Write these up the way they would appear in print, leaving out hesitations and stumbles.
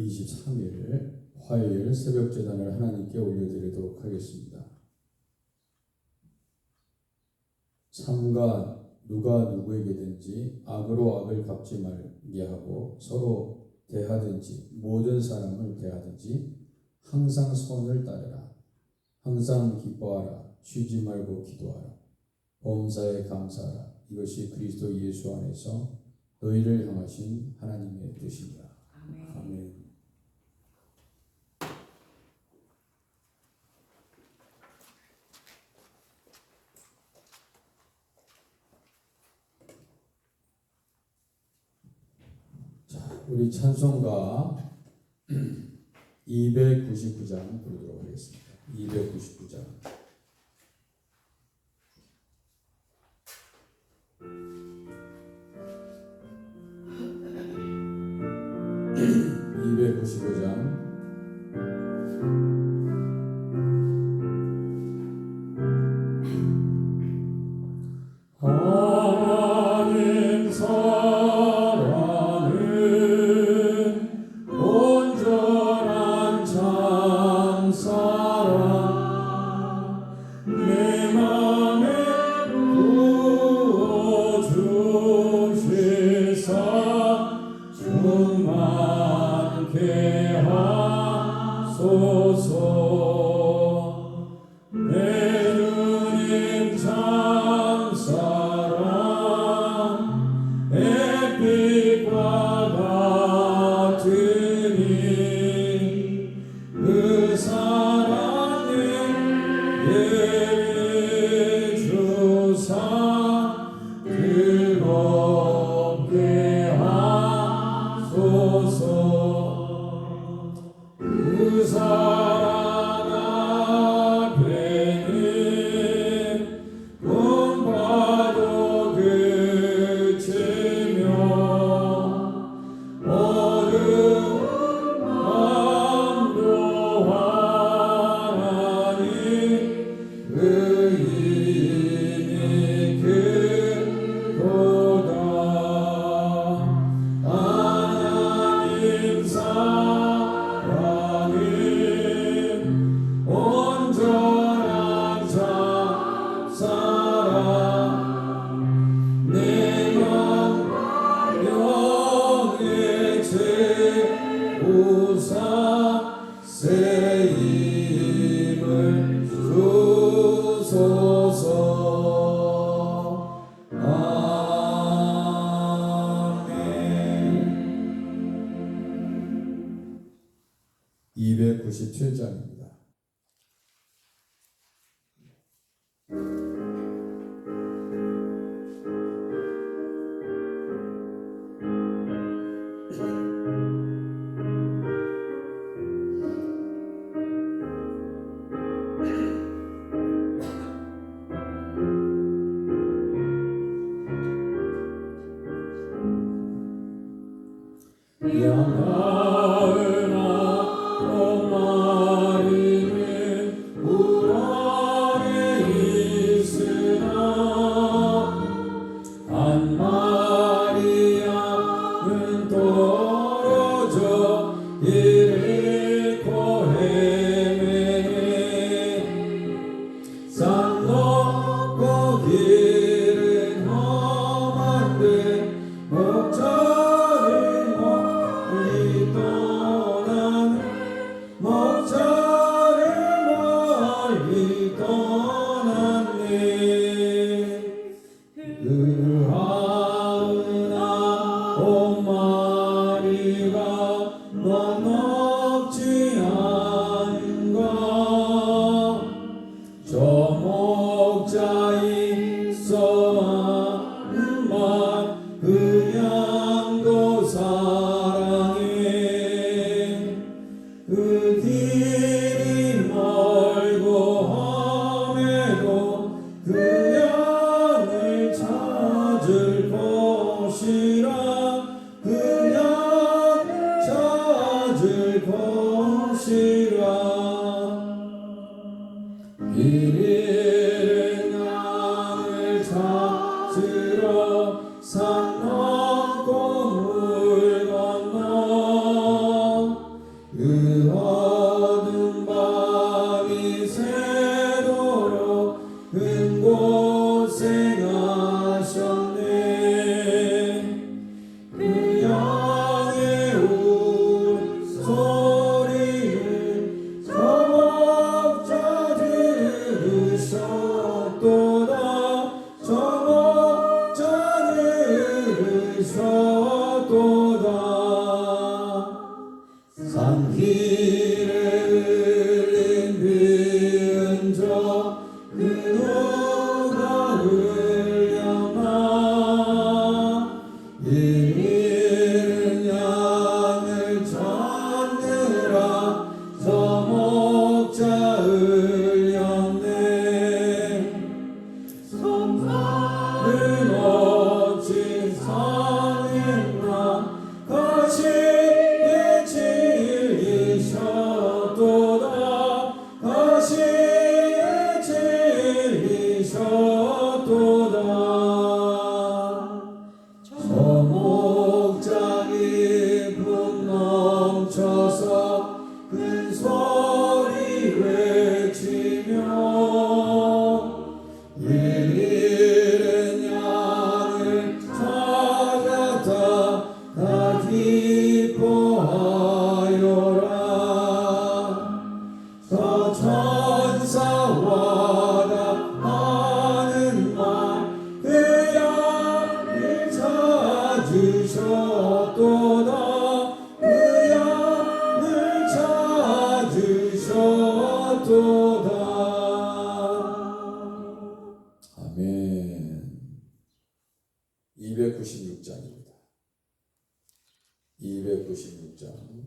23일 화요일 새벽 제단을 하나님께 올려드리도록 하겠습니다. 삼가 누가 누구에게든지 악으로 악을 갚지 말게 하고 서로 대하든지 모든 사람을 대하든지 항상 선을 따르라. 항상 기뻐하라. 쉬지 말고 기도하라. 범사에 감사하라. 이것이 그리스도 예수 안에서 너희를 향하신 하나님의 뜻이니라. 아멘. 자, 우리 찬송가 299장 부르도록 하겠습니다. 299장. 299장. 하나님 사랑은 온전한 참 사랑 내 맘에 부어주시사 충만케 하소서. 내 주님 참 사랑 햇빛과 같으니 그 사랑을 예비 주사 즐겁게 하소서. 그 사랑 앞에는 꿈과도 그치며 어두운 마음도 환하니 그 힘이 크도다. 하나님 사랑은 온전한 참 사랑 내 영과 영의 채우사 새 힘을 주소서. 아멘. 297장입니다. 양나으나 똥마리는 물 아래 있으나 한 마리 양은 떨어져 잃고 헤매네. 산 넘고 길은 험한데 목자는 멀리 떠났네. 의아하나 옥마리가 넉넉지 않은가. 저 목자 있어 한만 그 양도 사랑해. 그 길이 멀고 험해도 그 양을 찾을 것이라. 그 양을 찾을 것이라. 이른 양을 찾으러 산 찾으셨도다. 그 양을 찾으셨도다. 아멘. 296장입니다. 296장.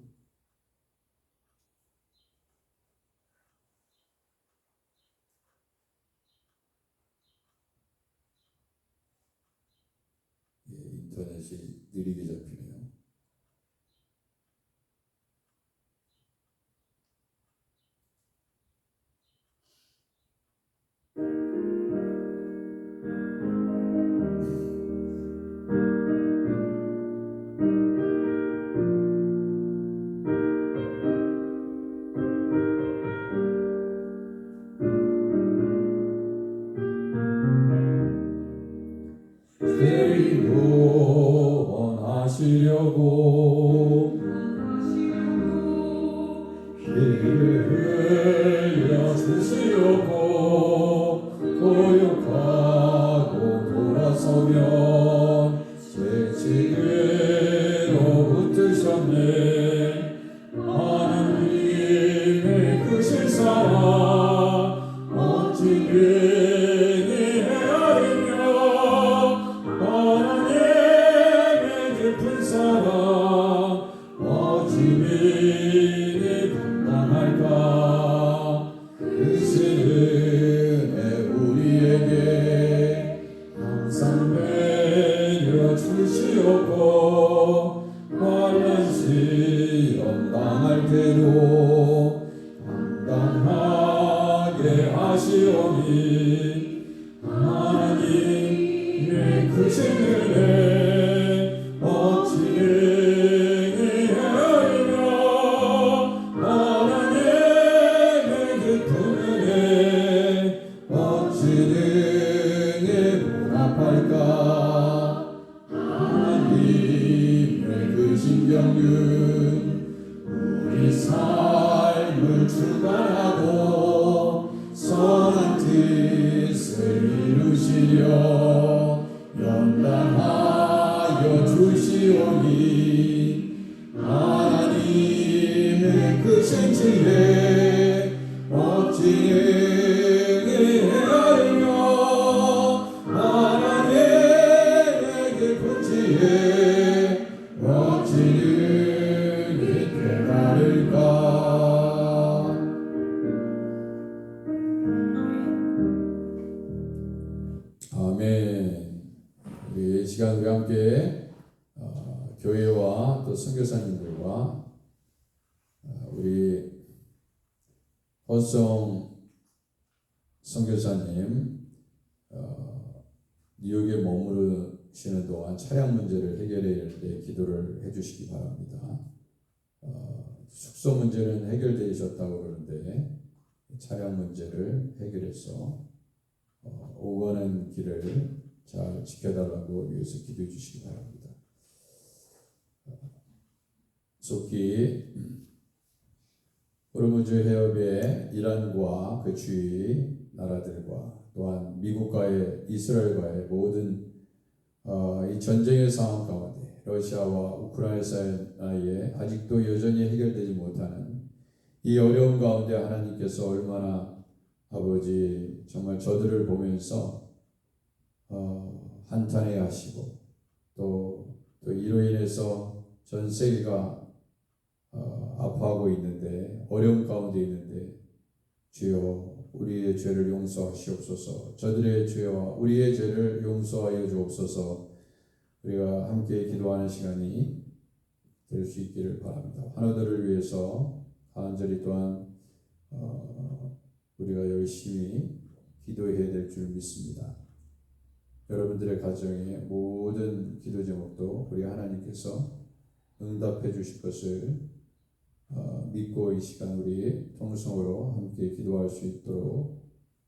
인터넷이 느리게 잡히네요. 구원하시려고 피를 흘려주시려고 고역하고 돌아서면 죄지게로 붙으셨네. 하나님의 크신 사랑 어찌 괜히 헤아리며 하나님의 깊은 사랑 어찌 괜히 감당할까. 크신 은혜 우리에게 항상 내려주시옵고 환난 시험 당할 때도 당당하게 하시오니 하나님의 크신 은혜 어찌 능히 헤아리며 하나님의 깊은 은혜 어찌 능히 보답할까. 하나님의 크신 경륜 우리 삶을 주관하고 선한 뜻을 이루시려 연단하여 주시오니 하나님의 크신 지혜 어찌 능히 헤아리며 하나님의 깊은 지혜 어찌 능히 깨달을까. 아멘. 우리 이 시간 우리 함께 교회와 또 선교사님들과 우리 허성 선교사님 뉴욕에 머무르시는 동안 차량 문제를 해결할 때 기도를 해주시기 바랍니다. 숙소 문제는 해결되셨다고 그러는데 차량 문제를 해결해서 오가는 길을 잘 지켜달라고 위해서 기도해 주시기 바랍니다. 속히 호르무즈 해협의 이란과 그 주위 나라들과 또한 미국과의 이스라엘과의 모든 이 전쟁의 상황 가운데 러시아와 우크라이나 사이에 아직도 여전히 해결되지 못하는 이 어려움 가운데 하나님께서 얼마나 아버지 정말 저들을 보면서 한탄해 하시고 또 이로 인해서 전 세계가 아파하고 있는데 어려움 가운데 있는데 주여 우리의 죄를 용서하시옵소서. 저들의 죄와 우리의 죄를 용서하여 주옵소서. 우리가 함께 기도하는 시간이 될 수 있기를 바랍니다. 환우들을 위해서 간절히 또한 우리가 열심히 기도해야 될 줄 믿습니다. 여러분들의 가정의 모든 기도 제목도 우리 하나님께서 응답해 주실 것을 믿고 이 시간 우리 통성으로 함께 기도할 수 있도록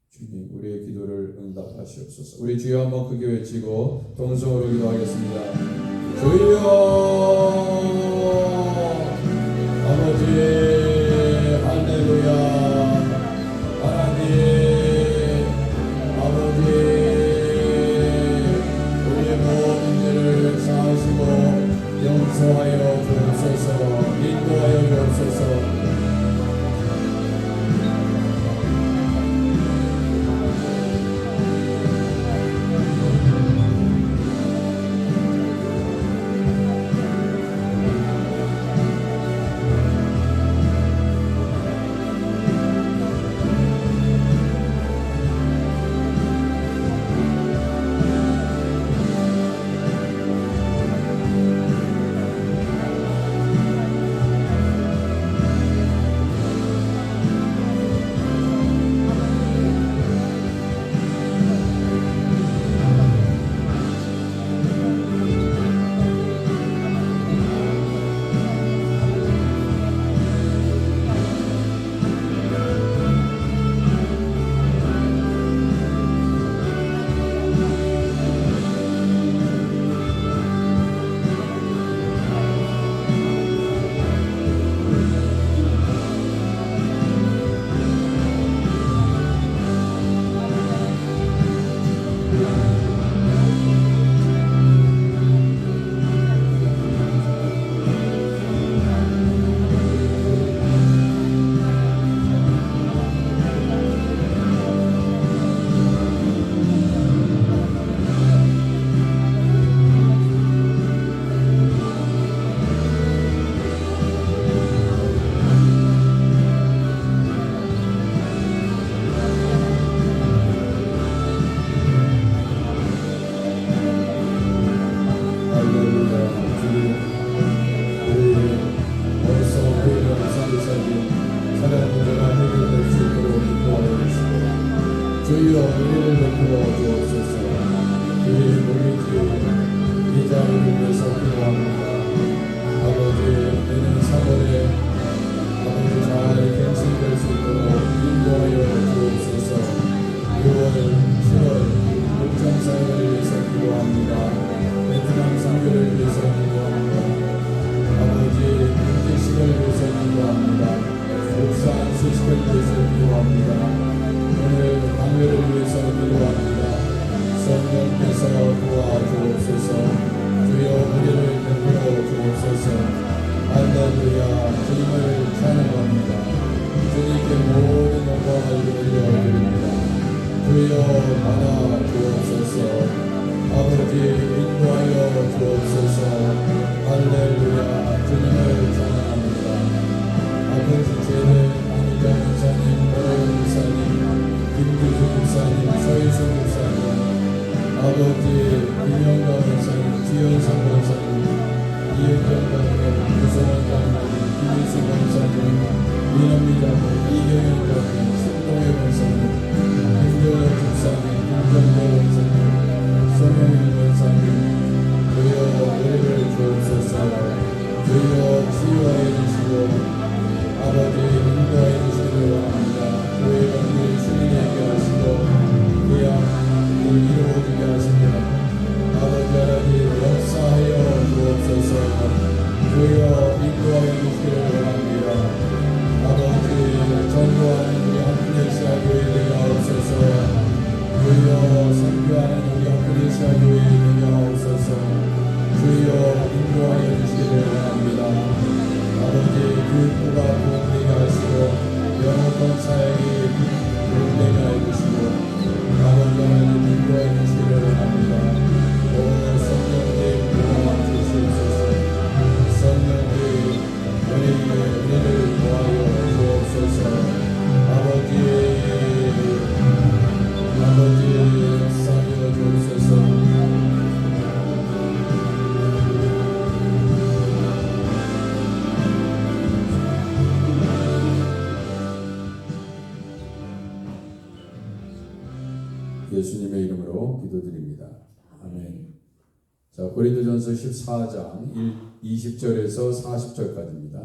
주님 우리의 기도를 응답하시옵소서. 우리 주여 한번 크게 외치고 통성으로 기도하겠습니다. 주여 아버지 할렐루야. 하나님 아버지 우리의 모든 죄를 사하시고 주옵소서. 인도하여 주옵소서. 주여 은혜를 베풀어 주옵소서. 주의 우리 이 자리를 위해서 기도합니다. 아버지, 내년 3월에 아버지 잘 갱신될 수 있도록 인도하여 주옵소서. 6월, 7월 목장사역을 위해서 기도합니다. 베트남 선교를 위해서 기도합니다. 아버지, 김기식을 위해서 기도합니다. 울산 수식을 위해서 기도합니다. 오늘 강회를 위해서 기도합니다. 성령께서 도와주옵소서. 주여 우리를 베풀어 주옵소서. 할렐루야. 주님을 찬양합니다. 주님께 모든 영광을 돌려드립니다. 주여 받아 주옵소서. 아버지 인도하여 주옵소서. 할렐루야. 주님을 찬양합니다. 아버지 제대 안희정 목사님, 오래영 목사님, 김규주 목사님, 서희수 목사님, 아버지 김영가 목사님, 지현성 목사님, 이은정 장로님, 유성원 장로님, 김일수 목사님, 민원미 장로님, 이경현 장로님, 신동혜 목사님, 김정현 목사님, 김정대 목사님, 손영일 목사님, 주여 은혜를 주옵소서. 주여 치유하여 주시고 아버지 인도하여 주시기를 원합니다. 교회 관계를 주님에게 하시고 계약을 이루어지게 하십니다. 아버지 하나님 역사하여 주옵소서. 주여 인도하여 주시기를 원합니다. 아버지 전도하는 우리 한프레시아 교회 되게 하옵소서. 주여 선교하는 우리 한프레시아 교회 되게 하옵소서. 주여 인도하여 주시기를 원합니다. 아버지 교육부가 도움되게 하시고 영어권 사역이 도움되게 해주시고 아버지 하나님 인도해 주시기를 원합니다. 오늘 성령님 도와 주시옵소서. 성령님 우리에게 은혜를 도하여 주옵소서. 아버지 역사하여 주옵소서. 예수님의 이름으로 기도드립니다. 아멘. 자, 고린도전서 14장 20절에서 40절까지입니다.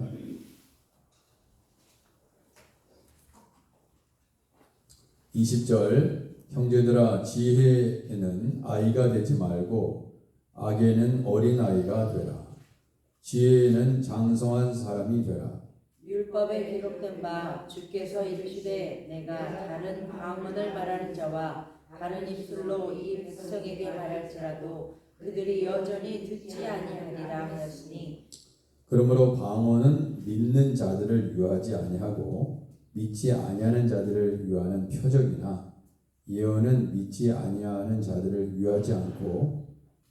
20절 형제들아 지혜에는 아이가 되지 말고 악에는 어린아이가 되라. 지혜에는 장성한 사람이 되라. 율법에 기록된 바 주께서 이르시되 내가 다른 방언을 말하는 자와 다른 입술로 이 백성에게 말할지라도 그들이 여전히 듣지 아니하리라 하였으니 그러므로 방언은 믿는 자들을 유하지 아니하고 믿지 아니하는 자들을 유하는 표적이나 예언은 믿지 아니하는 자들을 유하지 않고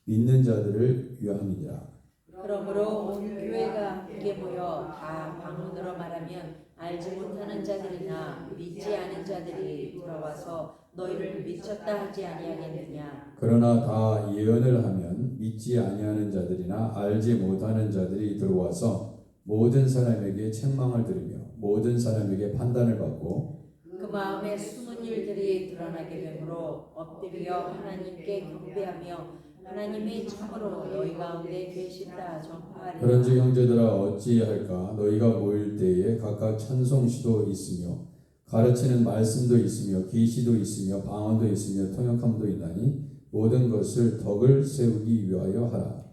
믿는 자들을 유함이니라. 그러므로 온 교회가 함께 모여 다 방언으로 말하면 알지 못하는 자들이나 믿지 않은 자들이 들어와서 너희를 미쳤다 하지 아니하겠느냐. 그러나 다 예언을 하면 믿지 아니하는 자들이나 알지 못하는 자들이 들어와서 모든 사람에게 책망을 들으며 모든 사람에게 판단을 받고 그 마음에 숨은 일들이 드러나게 되므로 엎드려 하나님께 경배하며 하나님이 참으로 너희 가운데 계신다 전파하리라. 그런즉 형제들아 어찌할까 너희가 모일 때에 각각 찬송시도 있으며 가르치는 말씀도 있으며 계시도 있으며 방언도 있으며 통역함도 있나니 모든 것을 덕을 세우기 위하여 하라.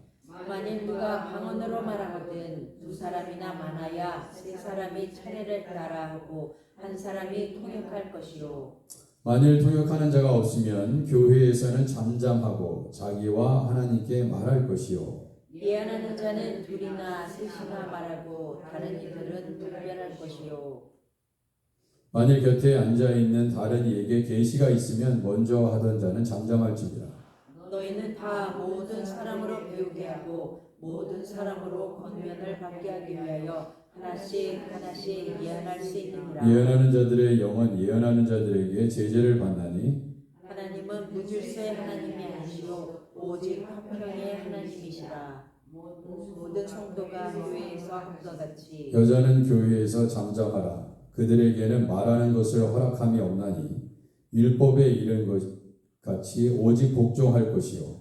만일 누가 방언으로 말하거든 두 사람이나 많아야 세 사람이 차례를 따라 하고 한 사람이 통역할 것이요. 만일 통역하는 자가 없으면 교회에서는 잠잠하고 자기와 하나님께 말할 것이요. 예언하는 자는 둘이나 셋이나 말하고 다른 이들은 분별할 것이요. 만일 곁에 앉아 있는 다른 이에게 계시가 있으면 먼저 하던 자는 잠잠할지니라. 너희는 다 모든 사람으로 배우게 하고 모든 사람으로 권면을 받게 하기 위하여 하나씩 하나씩 예언할 수 있느니라. 예언하는 자들의 영은 예언하는 자들에게 제재를 받나니 하나님은 무질서의 하나님이 아니시오 오직 화평의 하나님이시라. 모든 성도가 교회에서 함과 같이 여자는 교회에서 잠잠하라. 그들에게는 말하는 것을 허락함이 없나니 율법에 이른 것 같이 오직 복종할 것이요.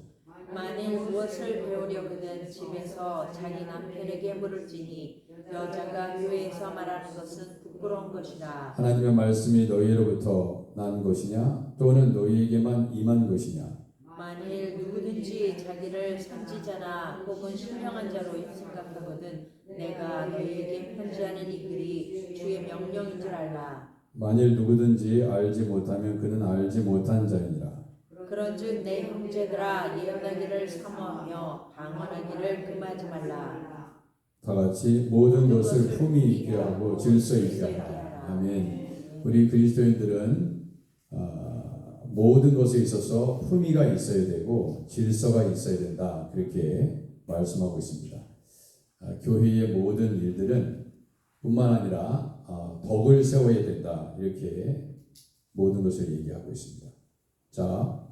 만일 무엇을 배우려거든 집에서 자기 남편에게 물을지니 여자가 교회에서 말하는 것은 부끄러운 것이라. 하나님의 말씀이 너희로부터 난 것이냐 또는 너희에게만 임한 것이냐. 만일 누구든지 자기를 선지자나 혹은 신령한 자로 생각하거든 내가 너희에게 편지하는 이 글이 주의 명령인 줄 알라. 만일 누구든지 알지 못하면 그는 알지 못한 자이니라. 그런즉 내 형제들아 예언하기를 사모하며 방언하기를 금하지 말라. 다 같이 모든 것을 품위 있게 하고 질서 있게 하라. 아멘. 우리 그리스도인들은 모든 것에 있어서 품위가 있어야 되고 질서가 있어야 된다. 그렇게 말씀하고 있습니다. 교회의 모든 일들은 뿐만 아니라 덕을 세워야 된다. 이렇게 모든 것을 얘기하고 있습니다. 자,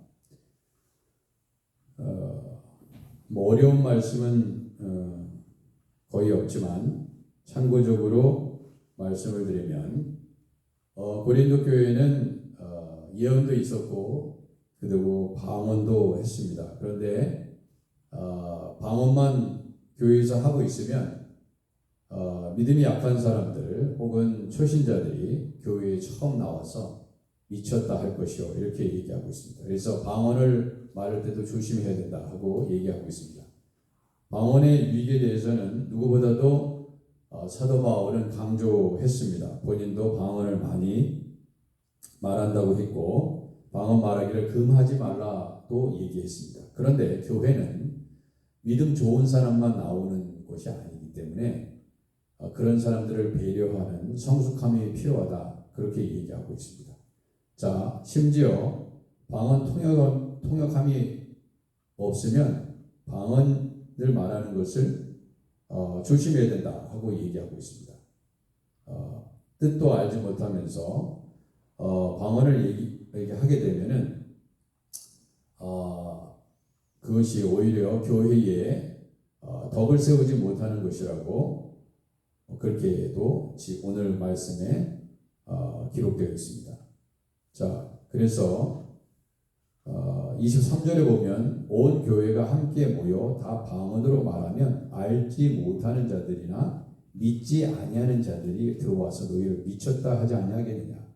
뭐 어려운 말씀은 거의 없지만 참고적으로 말씀을 드리면 고린도 교회는 예언도 있었고 그리고 방언도 했습니다. 그런데 방언만 교회에서 하고 있으면 믿음이 약한 사람들 혹은 초신자들이 교회에 처음 나와서 미쳤다 할 것이요 이렇게 얘기하고 있습니다. 그래서 방언을 말할 때도 조심해야 된다 하고 얘기하고 있습니다. 방언의 유익에 대해서는 누구보다도 사도 바울은 강조했습니다. 본인도 방언을 많이 말한다고 했고 방언 말하기를 금하지 말라도 얘기했습니다. 그런데 교회는 믿음 좋은 사람만 나오는 것이 아니기 때문에 그런 사람들을 배려하는 성숙함이 필요하다 그렇게 얘기하고 있습니다. 자, 심지어 방언 통역함이 없으면 방언을 말하는 것을 조심해야 된다 하고 얘기하고 있습니다. 뜻도 알지 못하면서 방언을 얘기하게 되면은 그것이 오히려 교회에 덕을 세우지 못하는 것이라고 그렇게도 오늘 말씀에 기록되어 있습니다. 자, 그래서 23절에 보면 온 교회가 함께 모여 다 방언으로 말하면 알지 못하는 자들이나 믿지 아니하는 자들이 들어와서 너희를 미쳤다 하지 아니하겠느냐.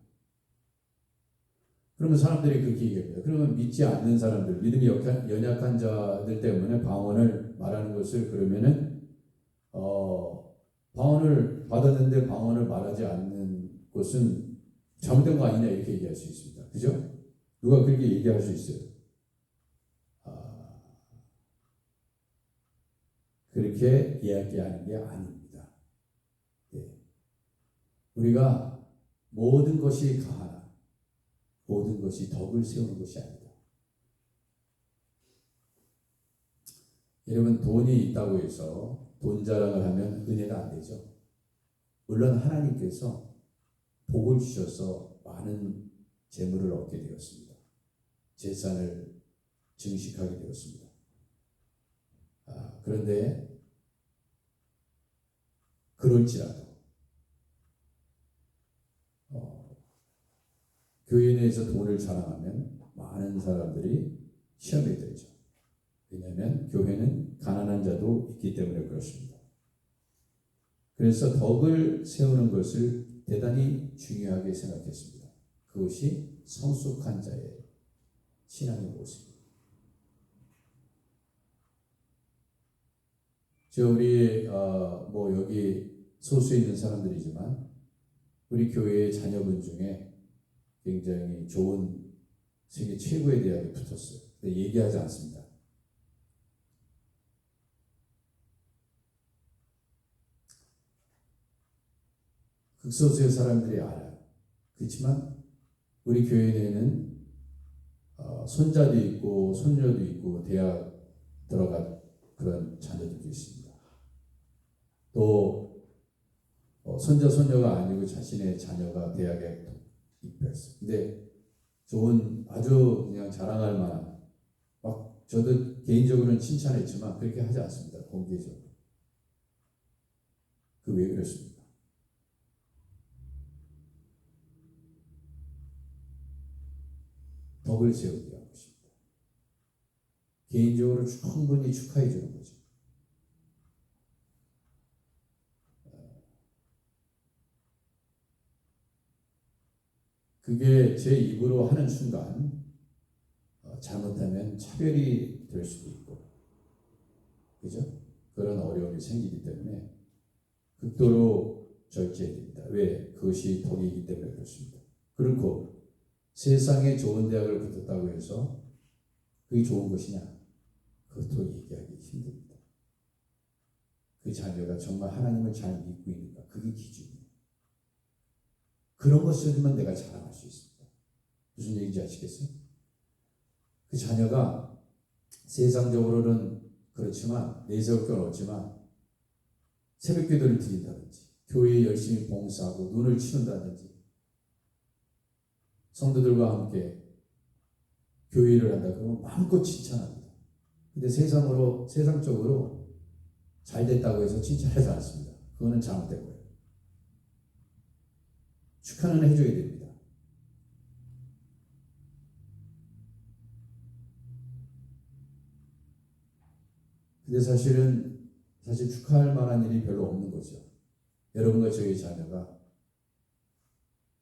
그러면 사람들이 그렇게 얘기합니다. 그러면 믿지 않는 사람들, 믿음이 연약한 자들 때문에 방언을 말하는 것을 그러면은 방언을 받았는데 방언을 말하지 않는 것은 잘못된 거 아니냐 이렇게 얘기할 수 있습니다. 그죠? 누가 그렇게 얘기할 수 있어요? 그렇게 이야기하는 게 아닙니다. 예. 우리가 모든 것이 가하나 모든 것이 덕을 세우는 것이 아니다. 여러분, 돈이 있다고 해서 돈 자랑을 하면 은혜가 안 되죠. 물론 하나님께서 복을 주셔서 많은 재물을 얻게 되었습니다. 재산을 증식하게 되었습니다. 그런데 그럴지라도 교회 내에서 돈을 자랑하면 많은 사람들이 시험에 들죠. 왜냐하면 교회는 가난한 자도 있기 때문에 그렇습니다. 그래서 덕을 세우는 것을 대단히 중요하게 생각했습니다. 그것이 성숙한 자의 신앙의 모습입니다. 우리 여기 소수에 있는 사람들이지만 우리 교회의 자녀분 중에 굉장히 좋은 세계 최고의 대학에 붙었어요. 근데 얘기하지 않습니다. 극소수의 사람들이 알아요. 그렇지만 우리 교회 내에는 손자도 있고 손녀도 있고 대학 들어간 그런 자녀들도 있습니다. 또 손자 손녀가 아니고 자신의 자녀가 대학에 입학했어요. 근데 좋은 아주 그냥 자랑할 만한 막 저도 개인적으로는 칭찬했지만 그렇게 하지 않습니다. 공개적으로. 그 왜 그랬습니까? 덕을 세우기 위한 것입니다. 개인적으로 충분히 축하해 주는 거죠. 그게 제 입으로 하는 순간 잘못하면 차별이 될 수도 있고, 그죠? 그런 어려움이 생기기 때문에 극도로 절제해야 됩니다. 왜? 그것이 덕이기 때문에 그렇습니다. 그렇고 세상에 좋은 대학을 붙었다고 해서 그게 좋은 것이냐? 그것도 얘기하기 힘듭니다. 그 자녀가 정말 하나님을 잘 믿고 있는가? 그게 기준이에요. 그런 것들만 내가 자랑할 수 있습니다. 무슨 얘기인지 아시겠어요? 그 자녀가 세상적으로는 그렇지만 내세울 건 없지만 새벽 기도를 드린다든지 교회에 열심히 봉사하고 눈을 치운다든지 성도들과 함께 교회를 한다 그러면 마음껏 칭찬합니다. 근데 세상적으로 잘 됐다고 해서 칭찬하지 않습니다. 그거는 잘못된 거예요. 축하는 해줘야 됩니다. 근데 사실 축하할 만한 일이 별로 없는 거죠. 여러분과 저희 자녀가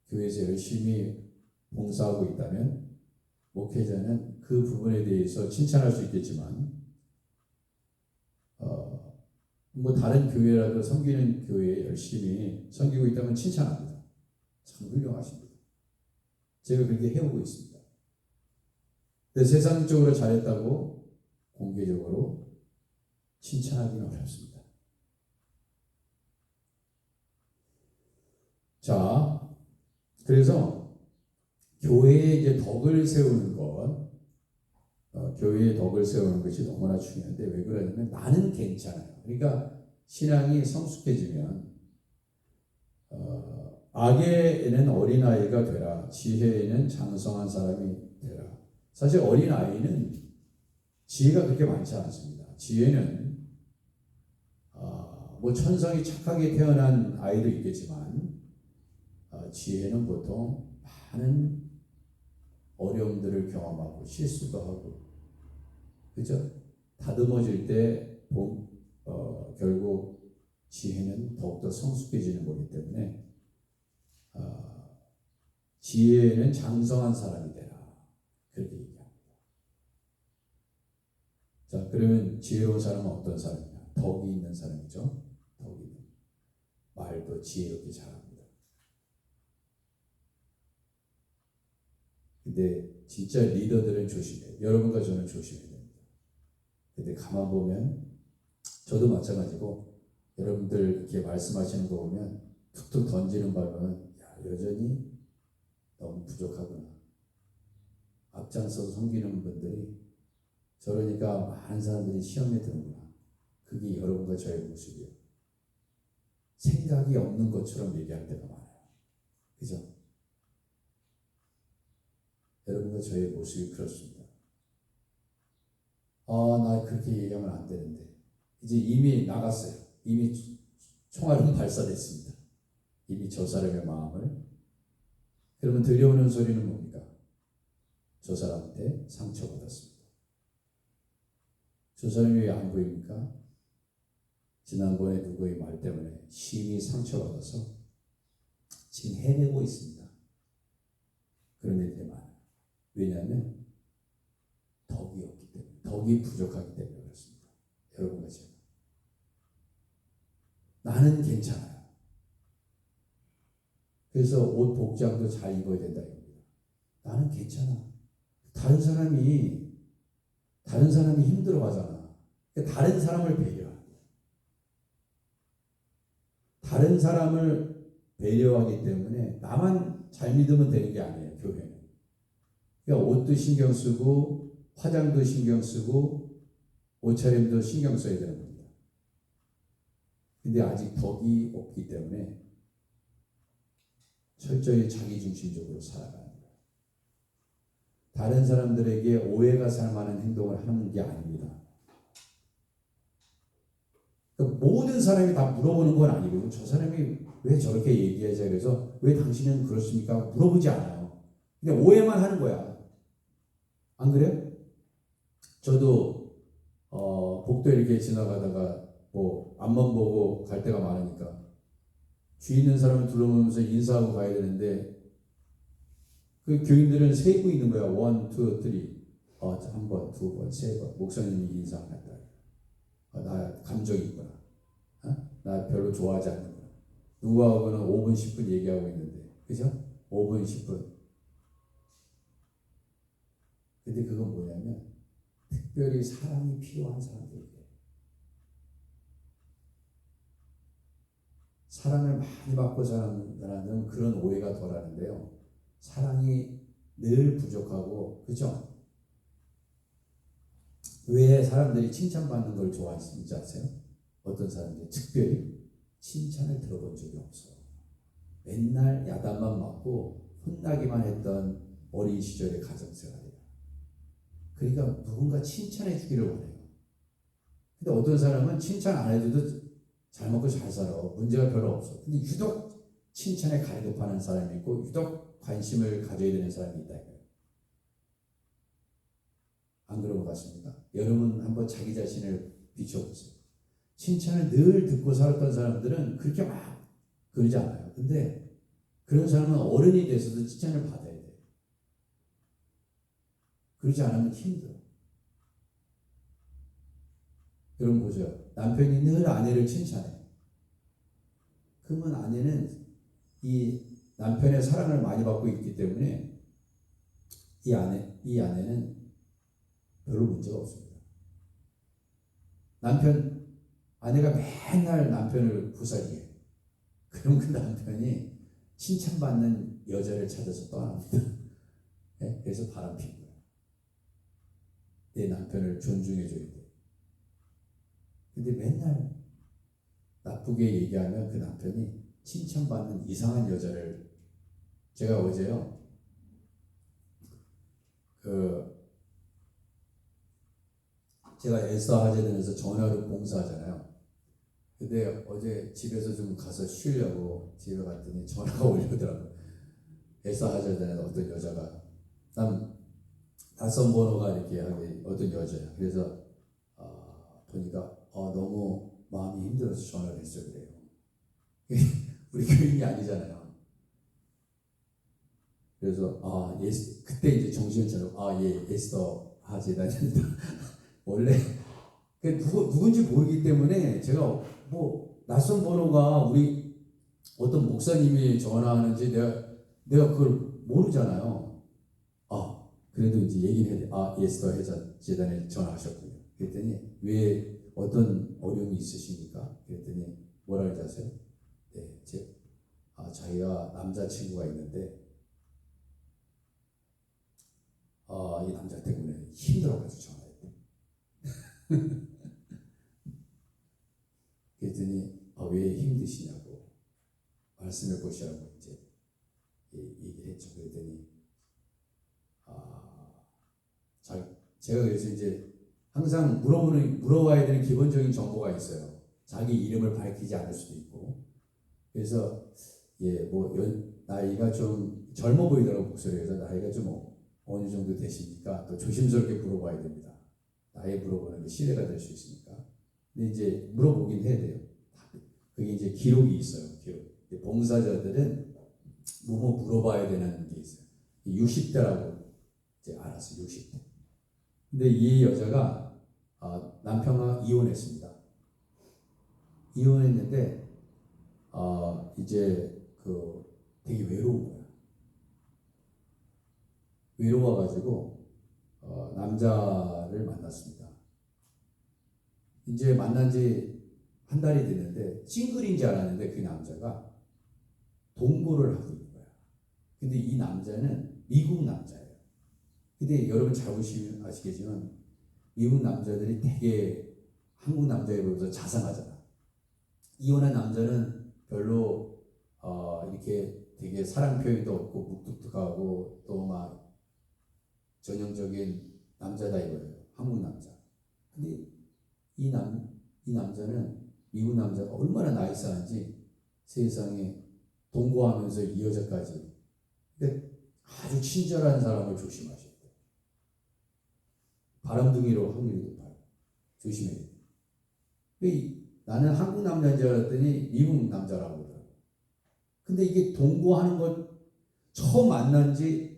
교회에서 열심히 봉사하고 있다면 목회자는 그 부분에 대해서 칭찬할 수 있겠지만 다른 교회라도 섬기는 교회에 열심히 섬기고 있다면 칭찬합니다. 참 훌륭하십니다. 제가 그렇게 해오고 있습니다. 근데 세상적으로 잘했다고 공개적으로 칭찬하기는 어렵습니다. 자, 그래서 교회에 이제 덕을 세우는 것, 교회의 덕을 세우는 것이 너무나 중요한데 왜 그러냐면 나는 괜찮아요. 그러니까 신앙이 성숙해지면 악에는 어린아이가 되라, 지혜에는 장성한 사람이 되라. 사실 어린아이는 지혜가 그렇게 많지 않습니다. 지혜는 천성이 착하게 태어난 아이도 있겠지만 지혜는 보통 많은 어려움들을 경험하고 실수도 하고, 그죠? 다듬어질 때 결국 지혜는 더욱더 성숙해지는 거기 때문에 지혜는 장성한 사람이 되라, 그렇게 얘기합니다. 자, 그러면 지혜로운 사람은 어떤 사람이냐? 덕이 있는 사람이죠. 덕이 있는, 말도 지혜롭게 잘합니다. 근데 진짜 리더들은 조심해요. 여러분과 저는 조심해야 됩니다. 근데 가만 보면 저도 마찬가지고 여러분들 이렇게 말씀하시는 거 보면 툭툭 던지는 바로는 야, 여전히 너무 부족하구나. 앞장서서 섬기는 분들이 저러니까 많은 사람들이 시험에 드는구나. 그게 여러분과 저의 모습이에요. 생각이 없는 것처럼 얘기할 때가 많아요. 그죠? 여러분과 저의 모습이 그렇습니다. 나 그렇게 얘기하면 안 되는데. 이제 이미 나갔어요. 이미 총알은 발사됐습니다. 이미 저 사람의 마음을. 그러면 들려오는 소리는 뭡니까? 저 사람한테 상처받았습니다. 저 사람이 왜 안 보입니까? 지난번에 누구의 말 때문에 심히 상처받아서 지금 헤매고 있습니다. 그런 일들이 많아요. 왜냐하면 덕이 없기 때문에, 덕이 부족하기 때문에 그렇습니다. 여러분과 제가. 나는 괜찮아요. 그래서 옷 복장도 잘 입어야 된다 이겁니다. 나는 괜찮아. 다른 사람이 힘들어하잖아. 그러니까 다른 사람을 배려하는 거야. 다른 사람을 배려하기 때문에 나만 잘 믿으면 되는 게 아니에요. 교회는. 그러니까 옷도 신경 쓰고 화장도 신경 쓰고 옷차림도 신경 써야 되는 겁니다. 근데 아직 덕이 없기 때문에 철저히 자기중심적으로 살아가는 거예요. 다른 사람들에게 오해가 살 만한 행동을 하는 게 아닙니다. 그러니까 모든 사람이 다 물어보는 건 아니고 저 사람이 왜 저렇게 얘기하지? 그래서 왜 당신은 그렇습니까? 물어보지 않아요. 근데 오해만 하는 거야. 안 그래요? 저도 복도 이렇게 지나가다가 뭐 앞만 보고 갈 때가 많으니까 뒤에 있는 사람을 둘러보면서 인사하고 가야 되는데 그 교인들은 세고 있는 거야. 1, 2, 3. 한 번, 두 번, 세 번. 목사님이 인사한다. 나 감정이 있구나. 나 별로 좋아하지 않는구나. 누구하고는 5분, 10분 얘기하고 있는데. 그죠? 5분, 10분. 근데 그건 뭐냐면 특별히 사랑이 필요한 사람들이에요. 사랑을 많이 받고 사는 사람은 그런 오해가 덜하는데요. 사랑이 늘 부족하고, 그죠? 왜 사람들이 칭찬받는 걸 좋아하시는지 아세요? 어떤 사람들이 특별히 칭찬을 들어본 적이 없어요. 맨날 야단만 맞고 혼나기만 했던 어린 시절의 가정생활이에요. 그러니까 누군가 칭찬해 주기를 원해요. 근데 어떤 사람은 칭찬 안 해줘도 잘 먹고 잘 살아. 문제가 별로 없어. 근데 유독 칭찬에 갈급하는 사람이 있고 유독 관심을 가져야 되는 사람이 있다. 안 그런 것 같습니까? 여러분 한번 자기 자신을 비춰보세요. 칭찬을 늘 듣고 살았던 사람들은 그렇게 막 그러지 않아요. 근데 그런 사람은 어른이 돼서도 칭찬을 받아야 돼요. 그러지 않으면 힘들어. 여러분 보세요. 남편이 늘 아내를 칭찬해. 그러면 아내는 이 남편의 사랑을 많이 받고 있기 때문에 이 아내는 별로 문제가 없습니다. 아내가 맨날 남편을 부사기해. 그럼 그 남편이 칭찬받는 여자를 찾아서 떠납니다. 네? 그래서 바람핀 거야. 내 남편을 존중해줘야 돼. 근데 맨날 나쁘게 얘기하면 그 남편이 칭찬받는 이상한 여자를 제가 어제요. 제가 에스더 하재단에서 전화로 봉사하잖아요. 근데 어제 집에서 좀 가서 쉬려고 집에 갔더니 전화가 올려오더라고요. 에스더 하재단에서 어떤 여자가 낯선 번호가 이렇게 하게 어떤 여자야. 그래서 보니까 너무 마음이 힘들어서 전화를 했어요. 그래요. 우리 교인이 아니잖아요. 그래서 그때 이제 정신을 차리고 에스더 하재단입니다. 원래 누군지 모르기 때문에 제가 뭐 낯선 번호가 우리 어떤 목사님이 전화하는지 내가 그걸 모르잖아요. 그래도 이제 얘기를 해야 돼. 에스더 재단에 전화하셨군요. 그랬더니 왜 어떤 어려움이 있으십니까? 그랬더니 뭐라 그러지 아세요? 네, 자기가 남자친구가 있는데 이 남자 때문에 힘들어가지고 전화했대. 그랬더니 왜 힘드시냐고 말씀해 보시라고 이제 얘기를 했죠. 그랬더니 제가 그래서 이제 항상 물어봐야 되는 기본적인 정보가 있어요. 자기 이름을 밝히지 않을 수도 있고. 그래서 나이가 좀 젊어 보이더라고 목소리에서. 나이가 좀 어느 정도 되십니까? 또 조심스럽게 물어봐야 됩니다. 나이 물어보는 게 신뢰가 될 수 있으니까. 근데 이제 물어보긴 해야 돼요. 그게 이제 기록이 있어요. 기록. 봉사자들은 뭐뭐 물어봐야 되는 게 있어요. 60대라고 이제 알았어요. 60대. 근데 이 여자가 남편과 이혼했습니다. 이혼했는데 이제 되게 외로운 거야. 외로워가지고 남자를 만났습니다. 이제 만난 지 한 달이 됐는데 싱글인 줄 알았는데 그 남자가 동거를 하고 있는 거야. 근데 이 남자는 미국 남자예요. 근데 여러분 잘 보시면 아시겠지만 미국 남자들이 되게 한국 남자에 비해서 자상하잖아. 이혼한 남자는 별로 이렇게 되게 사랑 표현도 없고 묵뚝뚝하고 또 막 전형적인 남자다 이거예요. 한국 남자. 근데 이 남자는 미국 남자가 얼마나 나이스한지 세상에 동거하면서 이 여자까지. 근데 아주 친절한 사람을 조심하셔야 돼요. 바람둥이로 확률이 높아요. 조심해야 돼요. 나는 한국 남자인 줄 알았더니 미국 남자라고 그러더라고요. 근데 이게 동거하는 것 처음 만난 지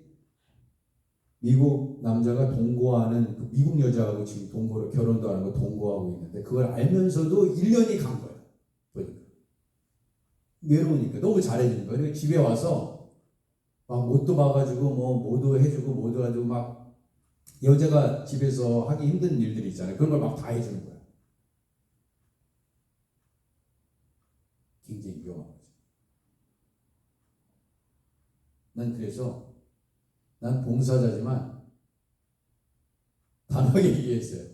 미국 남자가 동거하는 그 미국 여자하고 지금 동거를 결혼도 안 하고 동거하고 있는데 그걸 알면서도 1년이 간 거야. 보니까. 외로우니까 너무 잘해주는 거야. 그래서 집에 와서 막 옷도 봐가지고 뭐도 해주고 뭐도 해주고 막 여자가 집에서 하기 힘든 일들이 있잖아요. 그런 걸 막 다 해주는 거야. 굉장히 위험한 거죠. 난 봉사자지만 단호하게 얘기했어요.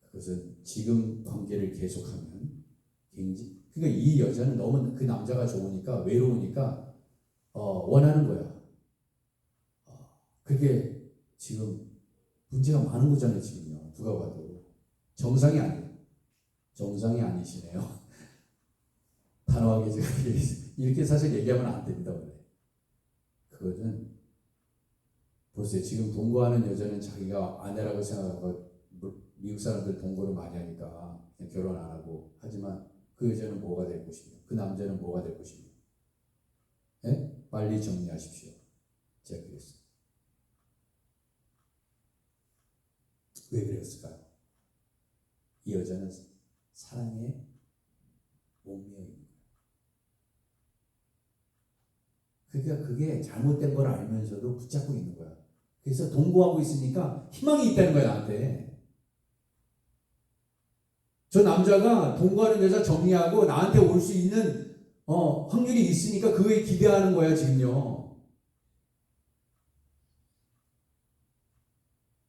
그것은 지금 관계를 계속하면 굉장히 그러니까 이 여자는 너무 그 남자가 좋으니까 외로우니까 원하는 거야. 그게 지금 문제가 많은 거잖아요. 지금요. 누가 봐도 정상이 아니시네요. 단호하게 제가 이렇게 사실 얘기하면 안 됩니다. 원래. 그거는 보세요. 지금 동거하는 여자는 자기가 아내라고 생각하고 미국 사람들 동거를 많이 하니까 그냥 결혼 안 하고 하지만 그 여자는 뭐가 될 것이며 그 남자는 뭐가 될 것이며 네? 빨리 정리하십시오. 제가 그랬어요. 왜 그랬을까요? 이 여자는 사랑에 목매여 있는 거예요. 그러니까 그게 잘못된 걸 알면서도 붙잡고 있는 거야. 그래서 동거하고 있으니까 희망이 있다는 거야 나한테. 저 남자가 동거하는 여자 정리하고 나한테 올 수 있는 확률이 있으니까 그거에 기대하는 거야 지금요.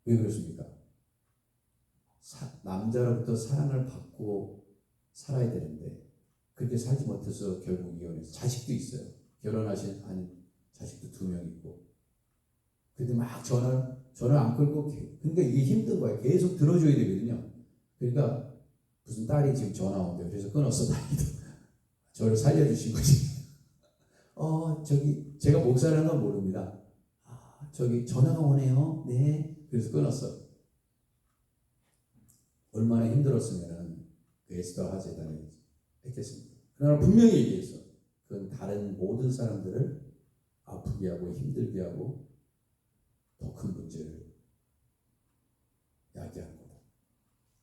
왜 그렇습니까? 남자로부터 사랑을 받고 살아야 되는데 그렇게 살지 못해서 결국 이혼해서 자식도 있어요. 결혼하신 자식도 2명 있고. 근데 막 전화 안 끊고 그러니까 이게 힘든 거야. 계속 들어줘야 되거든요. 그러니까 무슨 딸이 지금 전화 온대요. 그래서 끊었어. 다행히도 저를 살려주신 거지. 제가 목사라는 건 모릅니다. 전화가 오네요. 네. 그래서 끊었어. 얼마나 힘들었으면 그 에스더 하재단에 했겠습니까? 그러나 분명히 얘기했어. 그건 다른 모든 사람들을 아프게 하고 힘들게 하고 더 큰 문제를 야기하는 거다.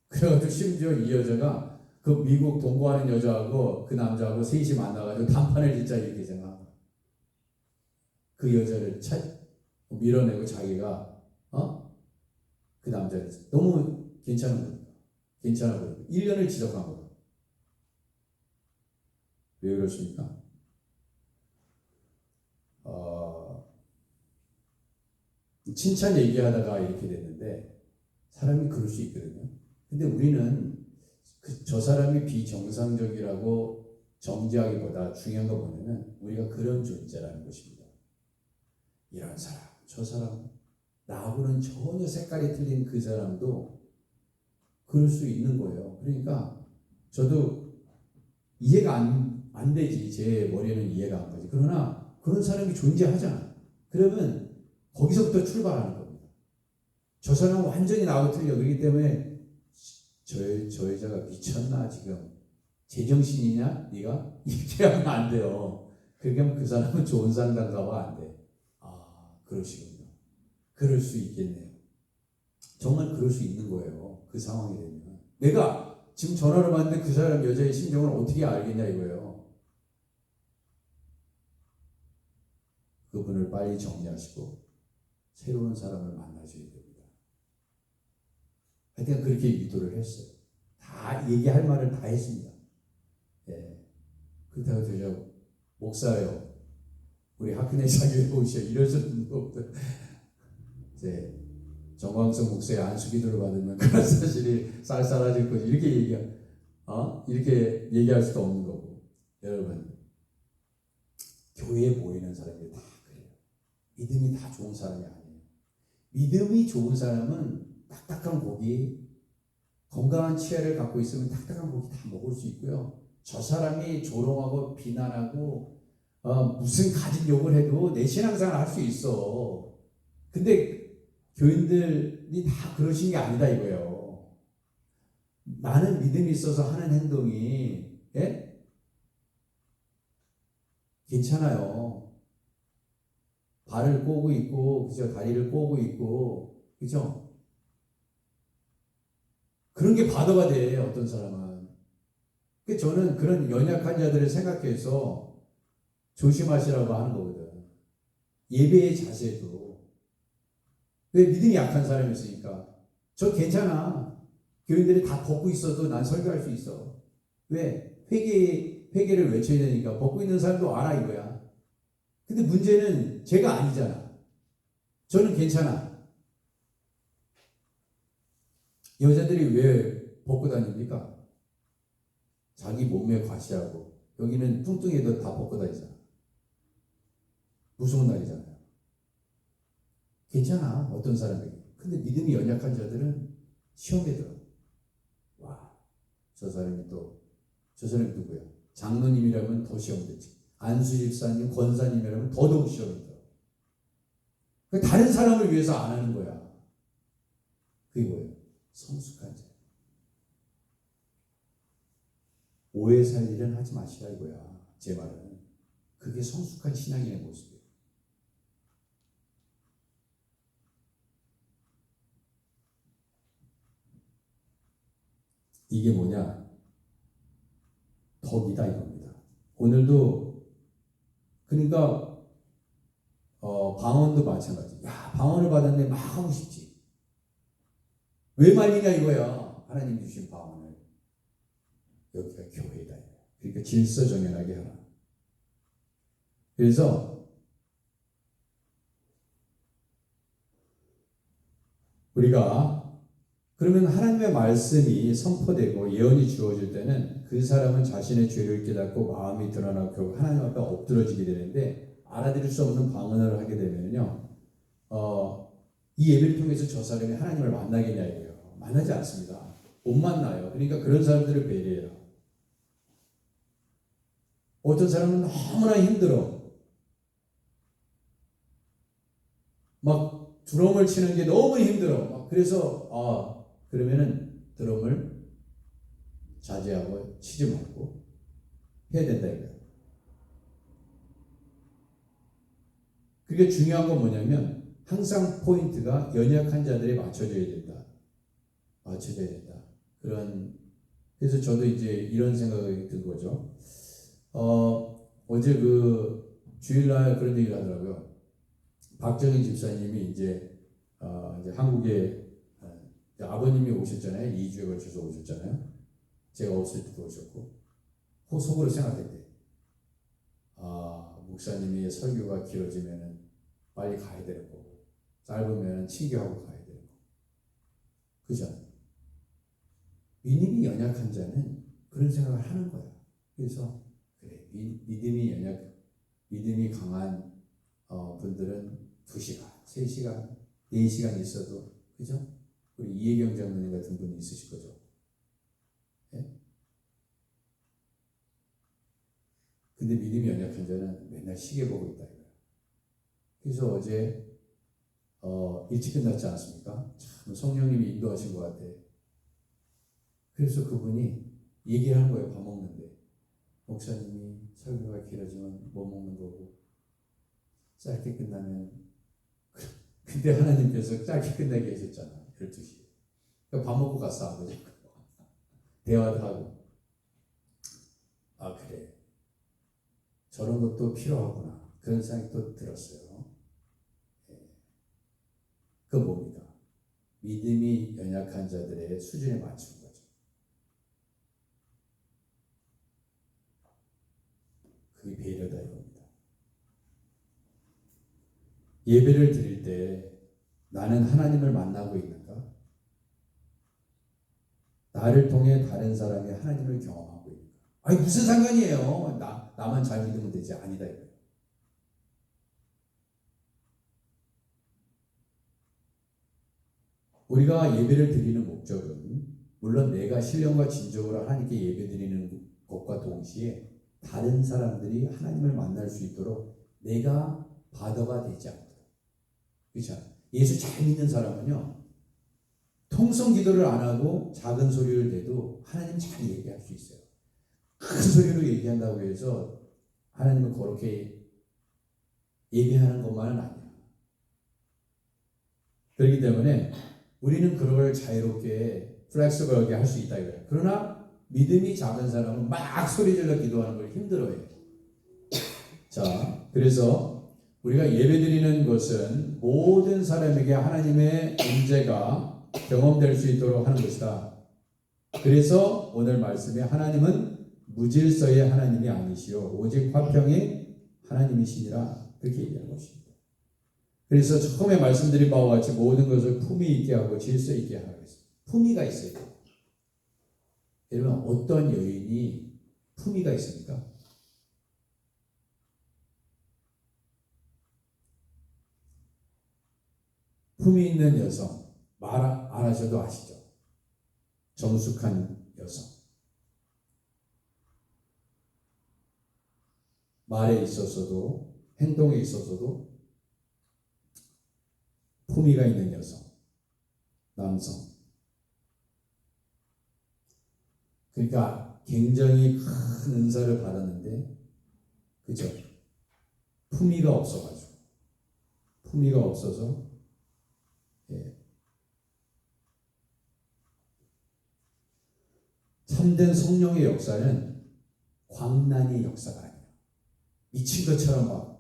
그래가지고 심지어 이 여자가 그 미국 동거하는 여자하고 그 남자하고 셋이 만나가지고 단판을 진짜 이렇게 생각한 거야. 그 여자를 밀어내고 자기가 그 남자를 너무 괜찮은 거니까 괜찮아 보이고 1년을 지적한 거예요. 왜 그렇습니까? 칭찬 얘기하다가 이렇게 됐는데 사람이 그럴 수 있거든요. 근데 우리는 저 사람이 비정상적이라고 정지하기보다 중요한 거 보면은 우리가 그런 존재라는 것입니다. 이런 사람, 저 사람, 나하고는 전혀 색깔이 틀린 그 사람도 그럴 수 있는 거예요. 그러니까 저도 이해가 안 되지. 제 머리에는 이해가 안 가지. 그러나 그런 사람이 존재하잖아. 그러면 거기서부터 출발하는 겁니다. 저 사람은 완전히 나하고 틀려. 그렇기 때문에 저 여자가 미쳤나 지금. 제정신이냐 네가? 이렇게 하면 안 돼요. 그렇게 하면 그 사람은 좋은 상담가가 안 돼. 아 그러시군요. 그럴 수 있겠네요. 정말 그럴 수 있는 거예요. 그 상황이 되면. 내가 지금 전화를 받는데 그 사람 여자의 심정을 어떻게 알겠냐 이거예요. 그분을 빨리 정리하시고 새로운 사람을 만나셔야 됩니다. 하여튼 그렇게 유도를 했어요. 다 얘기할 말을 다 했습니다. 예. 그렇다고 제가 목사요. 우리 하크네 자교에 오셔. 이럴 수는 없고 이제 정광석 목사의 안수기도를 받으면 그런 사실이 쌀쌀해질 거지. 이렇게 얘기할 수도 없는 거고. 여러분 교회에 모이는 사람들이 다 그래요. 믿음이 다 좋은 사람이 아니에요. 믿음이 좋은 사람은 딱딱한 고기, 건강한 치아를 갖고 있으면 딱딱한 고기 다 먹을 수 있고요. 저 사람이 조롱하고 비난하고 무슨 가진 욕을 해도 내 신앙생활 할 수 있어. 근데 교인들이 다 그러신 게 아니다 이거예요. 나는 믿음이 있어서 하는 행동이 괜찮아요. 발을 꼬고 있고, 그죠? 다리를 꼬고 있고, 그죠? 그런 게 바더가 돼, 어떤 사람은. 저는 그런 연약한 자들을 생각해서 조심하시라고 하는 거거든. 예배의 자세도. 왜 믿음이 약한 사람이 있으니까. 저 괜찮아. 교인들이 다 벗고 있어도 난 설교할 수 있어. 왜? 회개를 외쳐야 되니까 벗고 있는 사람도 알아 이거야. 근데 문제는 제가 아니잖아. 저는 괜찮아. 여자들이 왜 벗고 다닙니까? 자기 몸매 과시하고 여기는 뚱뚱해도 다 벗고 다니잖아. 무서운 날이잖아요. 괜찮아 어떤 사람에게. 근데 믿음이 연약한 자들은 시험에 들어. 와, 저 사람이 누구야? 장로님이라면 더 시험 되지. 안수 집사님, 권사님이라면 더더욱 시험이 들어. 다른 사람을 위해서 안 하는 거야. 그게 뭐예요? 성숙한 자. 오해 살 일은 하지 마시라 이거야. 제 말은. 그게 성숙한 신앙인의 모습이에요. 이게 뭐냐? 덕이다 이겁니다. 오늘도 그러니까 방언도 마찬가지. 야 방언을 받았는데 막 하고 싶지. 왜 말리냐 이거야. 하나님 주신 방언을. 여기가 교회다. 그러니까 질서 정연하게 하라. 그래서 우리가 그러면 하나님의 말씀이 선포되고 예언이 주어질 때는 그 사람은 자신의 죄를 깨닫고 마음이 드러나고 하나님 앞에 엎드러지게 되는데 알아들을 수 없는 방언을 하게 되면요, 이 예배를 통해서 저 사람이 하나님을 만나겠냐 이거예요. 만나지 않습니다. 못 만나요. 그러니까 그런 사람들을 배려해요. 어떤 사람은 너무나 힘들어. 막 드럼을 치는 게 너무 힘들어. 그래서 그러면은 드럼을 자제하고 치지 말고 해야 된다 이거예요. 그게 중요한 건 뭐냐면 항상 포인트가 연약한 자들에 맞춰져야 된다. 맞춰져야 된다. 그래서 저도 이제 이런 생각이 든 거죠. 어제 그 주일날 그런 얘기를 하더라고요. 박정희 집사님이 이제 한국에 아버님이 오셨잖아요. 2주에 걸쳐서 오셨잖아요. 제가 없을 때도 오셨고, 속으로 생각했대. 아, 목사님이 설교가 길어지면 빨리 가야 되는 거고, 짧으면 친교하고 가야 되는 거고. 그죠? 믿음이 연약한 자는 그런 생각을 하는 거야. 그래서 그래, 믿음이 강한 분들은 2시간, 3시간, 4시간 있어도, 그죠? 우리 이혜경 장로님 같은 분이 있으실 거죠. 예? 근데 믿음이 연약한 자는 맨날 시계 보고 있다 이거야. 그래서 어제 일찍 끝났지 않았습니까? 참 성령님이 인도하신 것 같아. 그래서 그분이 얘기를 한 거예요. 밥 먹는데 목사님이 설교가 길어지면 뭐 먹는 거고 짧게 끝나면 근데 하나님께서 짧게 끝나게 하셨잖아. 12시에. 그러니까 밥 먹고 갔어 아버지. 대화도 하고 아 그래 저런 것도 필요하구나 그런 생각이 또 들었어요. 그 뭡니까? 믿음이 연약한 자들의 수준에 맞춘 거죠. 그게 배려다 이겁니다. 예배를 드릴 때 나는 하나님을 만나고 있는가? 나를 통해 다른 사람이 하나님을 경험하고 있는가? 아니 무슨 상관이에요? 나만 잘 믿으면 되지. 아니다 이거예요. 우리가 예배를 드리는 목적은 물론 내가 신령과 진정으로 하나님께 예배 드리는 것과 동시에 다른 사람들이 하나님을 만날 수 있도록 내가 바더가 되지 않거든. 그렇죠? 예수 잘 믿는 사람은요 통성 기도를 안 하고 작은 소리를 내도 하나님 잘 얘기할 수 있어요. 큰 소리로 얘기한다고 해서 하나님은 그렇게 예배하는 것만은 아니야. 그렇기 때문에 우리는 그런 걸 자유롭게 플렉스블하게 할 수 있다 이거예요. 그러나 믿음이 작은 사람은 막 소리질러 기도하는 걸 힘들어해요. 자, 그래서 우리가 예배드리는 것은 모든 사람에게 하나님의 임재가 경험될 수 있도록 하는 것이다. 그래서 오늘 말씀에 하나님은 무질서의 하나님이 아니시오 오직 화평의 하나님이시니라 그렇게 얘기하는 것입니다. 그래서 처음에 말씀드린 바와 같이 모든 것을 품위 있게 하고 질서 있게 하고 있습니다. 품위가 있어야 돼요. 여러분 어떤 여인이 품위가 있습니까? 품위 있는 여성 말 안 하셔도 아시죠? 정숙한 여성 말에 있어서도 행동에 있어서도 품위가 있는 여성 남성 그러니까 굉장히 큰 은사를 받았는데 그죠? 품위가 없어가지고 품위가 없어서 참된 성령의 역사는 광란의 역사가 아니에요. 미친 것처럼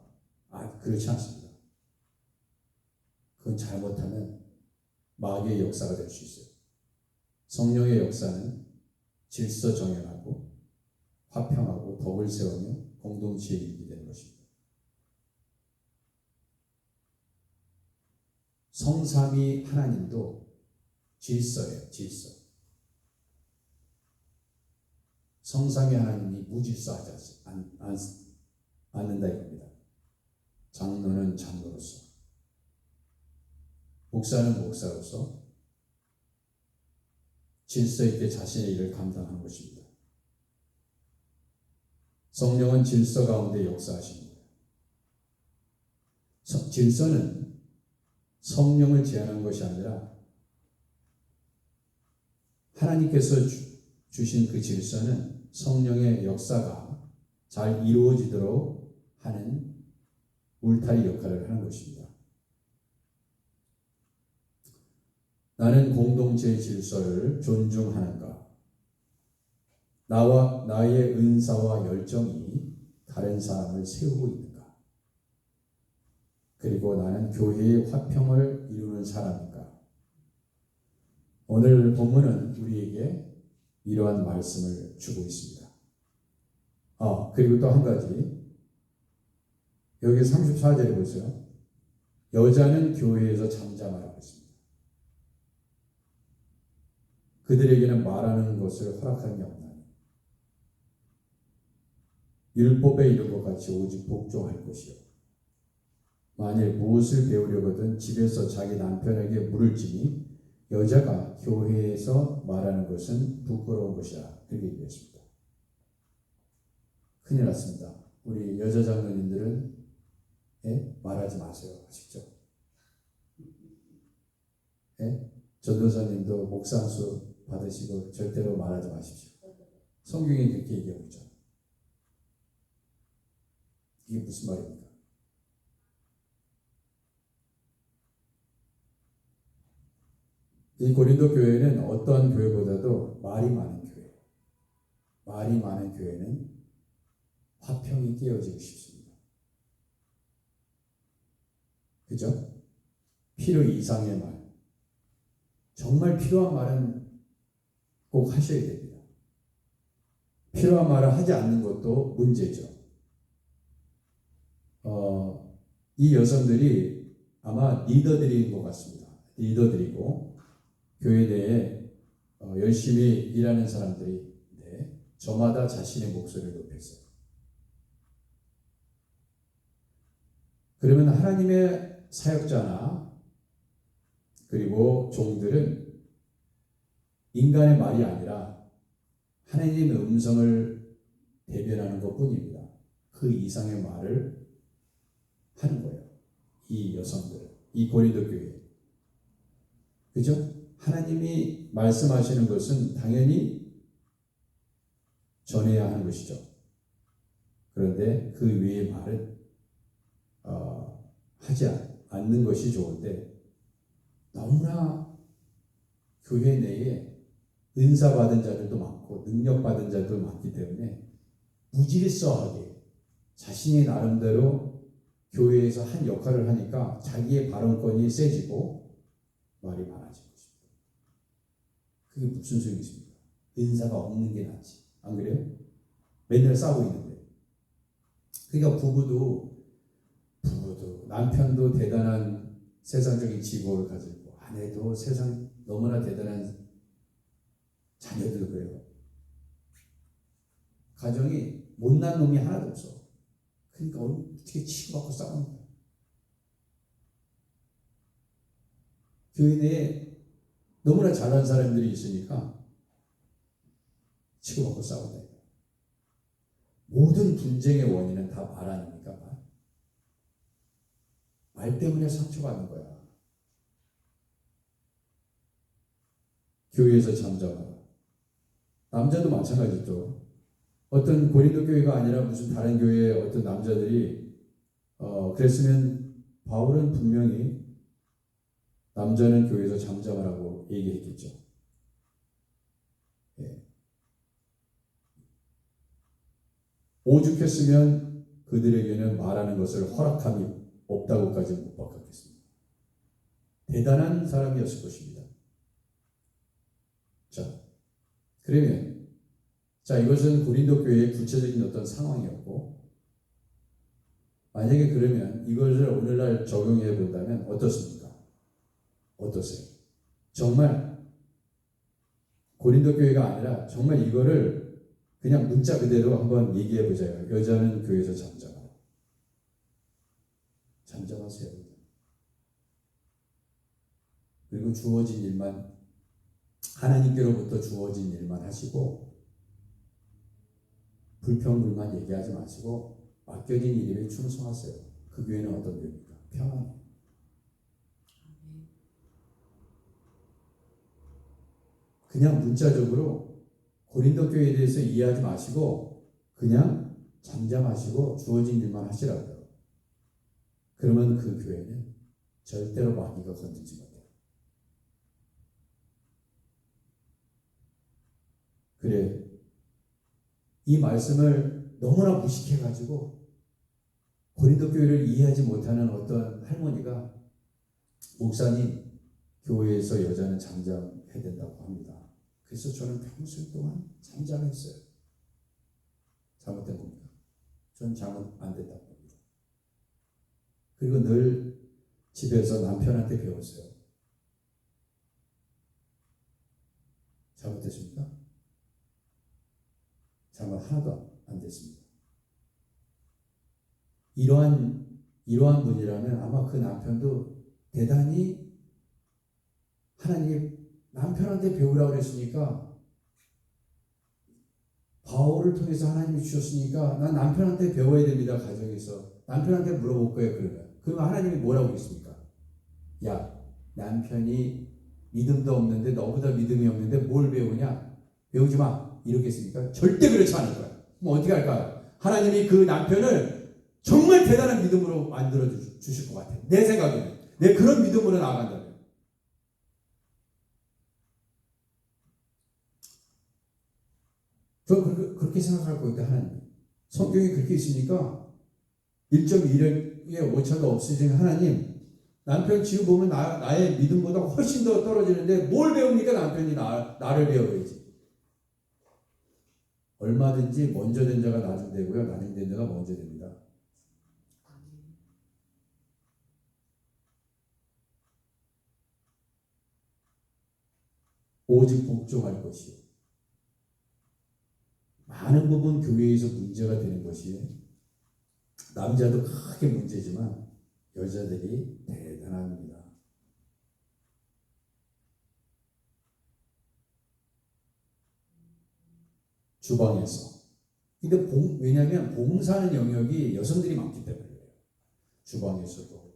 그렇지 않습니다. 그건 잘못하면 마귀의 역사가 될 수 있어요. 성령의 역사는 질서 정연하고 화평하고 덕을 세우며 공동체에 이르게 되는 것입니다. 성삼위 하나님도 질서예요. 질서. 성삼위 하나님이 무질서하지 않는다 이겁니다. 장로는 장로로서 목사는 목사로서 질서 있게 자신의 일을 감당하는 것입니다. 성령은 질서 가운데 역사하십니다. 질서는 성령을 제한한 것이 아니라 하나님께서 주신 그 질서는 성령의 역사가 잘 이루어지도록 하는 울타리 역할을 하는 것입니다. 나는 공동체의 질서를 존중하는가? 나의 은사와 열정이 다른 사람을 세우고 있는가? 그리고 나는 교회의 화평을 이루는 사람인가? 오늘 본문은 우리에게 이러한 말씀을 주고 있습니다. 그리고 또 한 가지. 여기 34절에 보세요. 여자는 교회에서 잠잠하라고 했습니다. 그들에게는 말하는 것을 허락함이 없나니 율법에 이른 것 같이 오직 복종할 것이요. 만일 무엇을 배우려거든 집에서 자기 남편에게 물을지니 여자가 교회에서 말하는 것은 부끄러운 것이라. 그렇게 얘기했습니다. 큰일 났습니다. 우리 여자 장로님들은 말하지 마세요. 아시죠? 전도사님도 목상수 받으시고 절대로 말하지 마십시오. 성경이 그렇게 얘기하고 있잖아요. 이게 무슨 말입니까? 이 고린도 교회는 어떠한 교회보다도 말이 많은 교회. 말이 많은 교회는 화평이 깨어지고 싶습니다. 그죠? 필요 이상의 말. 정말 필요한 말은 꼭 하셔야 됩니다. 필요한 말을 하지 않는 것도 문제죠. 이 여성들이 아마 리더들인 것 같습니다. 리더들이고 교회 내에 열심히 일하는 사람들인데 저마다 자신의 목소리를 높였어요. 그러면 하나님의 사역자나 그리고 종들은 인간의 말이 아니라 하나님의 음성을 대변하는 것뿐입니다. 그 이상의 말을 하는 거예요. 이 여성들은, 이 고린도 교회. 그죠? 하나님이 말씀하시는 것은 당연히 전해야 하는 것이죠. 그런데 그 외의 말은 하지 않는 것이 좋은데 너무나 교회 내에 은사 받은 자들도 많고 능력 받은 자들도 많기 때문에 무질서하게 자신이 나름대로 교회에서 한 역할을 하니까 자기의 발언권이 세지고 말이 많아지는 것입니다. 그게 무슨 소용이 있습니까? 은사가 없는 게 낫지. 안 그래요? 맨날 싸우고 있는데. 그러니까 부부도 남편도 대단한 세상적인 직업을 가지고 아내도 세상 너무나 대단한 자녀들도 그래요. 가정이 못난 놈이 하나도 없어. 그러니까 어떻게 치고받고 싸우는 거야. 교회 내에 너무나 잘난 사람들이 있으니까 치고받고 싸운다. 모든 분쟁의 원인은 다 말 아닙니까? 말 때문에 상처받는 거야. 교회에서 잠잠하라. 남자도 마찬가지죠. 어떤 고린도 교회가 아니라 무슨 다른 교회의 어떤 남자들이 그랬으면 바울은 분명히 남자는 교회에서 잠잠하라고 얘기했겠죠. 오죽했으면 그들에게는 말하는 것을 허락함이 없다고까지 못 바꿨겠습니다. 대단한 사람이었을 것입니다. 그러면 이것은 고린도 교회의 구체적인 어떤 상황이었고 만약에 그러면 이것을 오늘날 적용해 본다면 어떻습니까? 어떠세요? 정말 고린도 교회가 아니라 정말 이거를 그냥 문자 그대로 한번 얘기해 보자요. 여자는 교회에서 잠잠하라. 잠잠하세요. 그리고 주어진 일만 하나님께로부터 주어진 일만 하시고 불평불만 얘기하지 마시고 맡겨진 일에 충성하세요. 그 교회는 어떤 교회입니까? 평안해요. 그냥 문자적으로 고린도 교회에 대해서 이해하지 마시고 그냥 잠잠하시고 주어진 일만 하시라고요. 그러면 그 교회는 절대로 마귀가 건들지 못해요. 그래, 이 말씀을 너무나 무식해가지고 고린도 교회를 이해하지 못하는 어떤 할머니가 목사님, 교회에서 여자는 잠잠해야 된다고 합니다. 그래서 저는 평생 동안 잠잠했어요. 잘못된 겁니다. 저는 잘못 안 됐다고 합니다. 그리고 늘 집에서 남편한테 배웠어요. 잘못됐습니까? 잘못 하나도 안 됐습니다. 이러한 분이라면 아마 그 남편도 대단히 하나님 남편한테 배우라고 그랬으니까 바울을 통해서 하나님이 주셨으니까 난 남편한테 배워야 됩니다. 가정에서 남편한테 물어볼 거예요. 그러면 하나님이 뭐라고 했습니까? 야, 남편이 믿음도 없는데 너보다 믿음이 없는데 뭘 배우냐? 배우지 마. 이렇게 했습니까? 절대 그렇지 않을 거야. 그럼 어떻게 할까요? 하나님이 그 남편을 정말 대단한 믿음으로 만들어 주실 것 같아요. 내 생각에는. 내 그런 믿음으로 나아간다면. 저 그렇게 생각할 거예요. 하나님. 성경이 그렇게 있으니까 1.1의 오차가 없으신 하나님, 남편 지금 보면 나의 믿음보다 훨씬 더 떨어지는데 뭘 배웁니까? 남편이 나를 배워야지. 얼마든지 먼저 된 자가 나중 되고요. 나중 된 자가 먼저 됩니다. 오직 복종할 것이요. 많은 부분 교회에서 문제가 되는 것이 남자도 크게 문제지만 여자들이 대단합니다. 주방에서. 근데 왜냐하면 봉사하는 영역이 여성들이 많기 때문에 그래요. 주방에서도.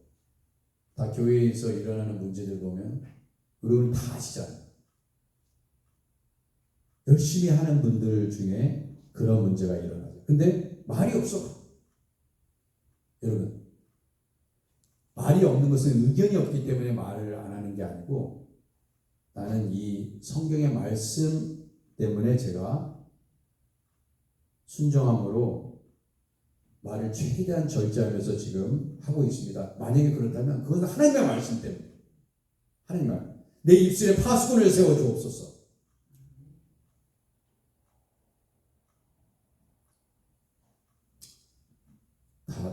다 교회에서 일어나는 문제들 보면 여러분 다 아시잖아요. 열심히 하는 분들 중에 그런 문제가 일어나죠. 근데 말이 없어. 여러분, 말이 없는 것은 의견이 없기 때문에 말을 안 하는 게 아니고 나는 이 성경의 말씀 때문에 제가 순정함으로 말을 최대한 절제하면서 지금 하고 있습니다. 만약에 그렇다면 그건 하나님의 말씀 때문에. 하나님의 말. 내 입술에 파수꾼을 세워주옵소서.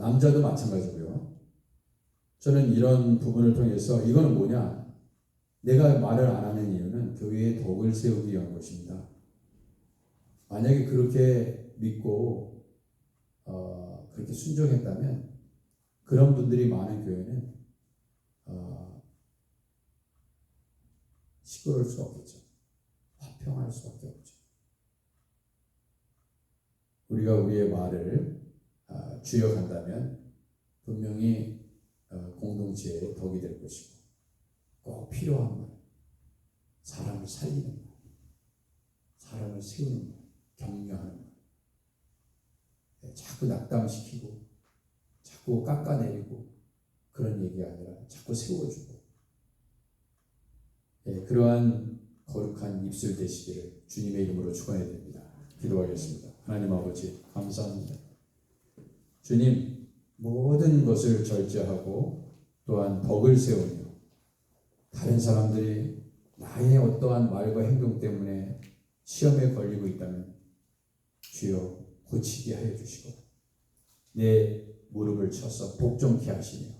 남자도 마찬가지고요. 저는 이런 부분을 통해서 이거는 뭐냐? 내가 말을 안 하는 이유는 교회에 덕을 세우기 위한 것입니다. 만약에 그렇게 믿고 그렇게 순종했다면 그런 분들이 많은 교회는 시끄러울 수 없겠죠. 화평할 수밖에 없죠. 우리가 우리의 말을 주역한다면 분명히 공동체의 덕이 될 것이고 꼭 필요한 말, 사람을 살리는 말, 사람을 세우는 말, 격려하는 말, 자꾸 낙담시키고 자꾸 깎아내리고 그런 얘기가 아니라 자꾸 세워주고 그러한 거룩한 입술 되시기를 주님의 이름으로 축원해야 됩니다. 기도하겠습니다. 하나님 아버지 감사합니다. 주님, 모든 것을 절제하고 또한 덕을 세우며 다른 사람들이 나의 어떠한 말과 행동 때문에 시험에 걸리고 있다면 주여 고치게 하여 주시고 내 무릎을 쳐서 복종케 하시며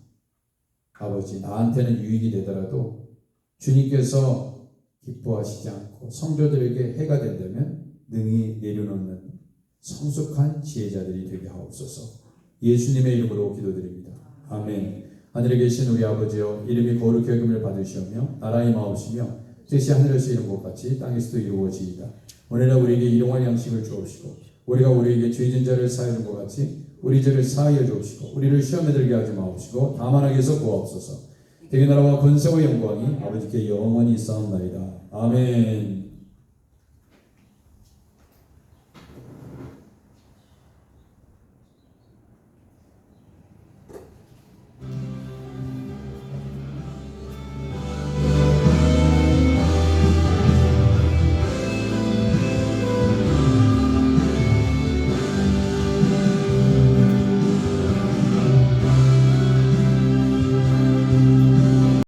아버지 나한테는 유익이 되더라도 주님께서 기뻐하시지 않고 성도들에게 해가 된다면 능히 내려놓는 성숙한 지혜자들이 되게 하옵소서. 예수님의 이름으로 기도드립니다. 아멘. 하늘에 계신 우리 아버지여 이름이 거룩히 여김을 받으시오며 나라의 마옵시며 뜻이 하늘에서 이룬 것 같이 땅에서도 이루어지이다. 오늘날 우리에게 일용할 양식을 주옵시고 우리가 우리에게 죄진 자를 사하여 준 것 같이 우리 죄를 사하여 주옵시고 우리를 시험에 들게 하지 마옵시고 다만 악에서 구하옵소서. 대개 나라와 권세와 영광이 아버지께 영원히 있사옵나이다. 아멘.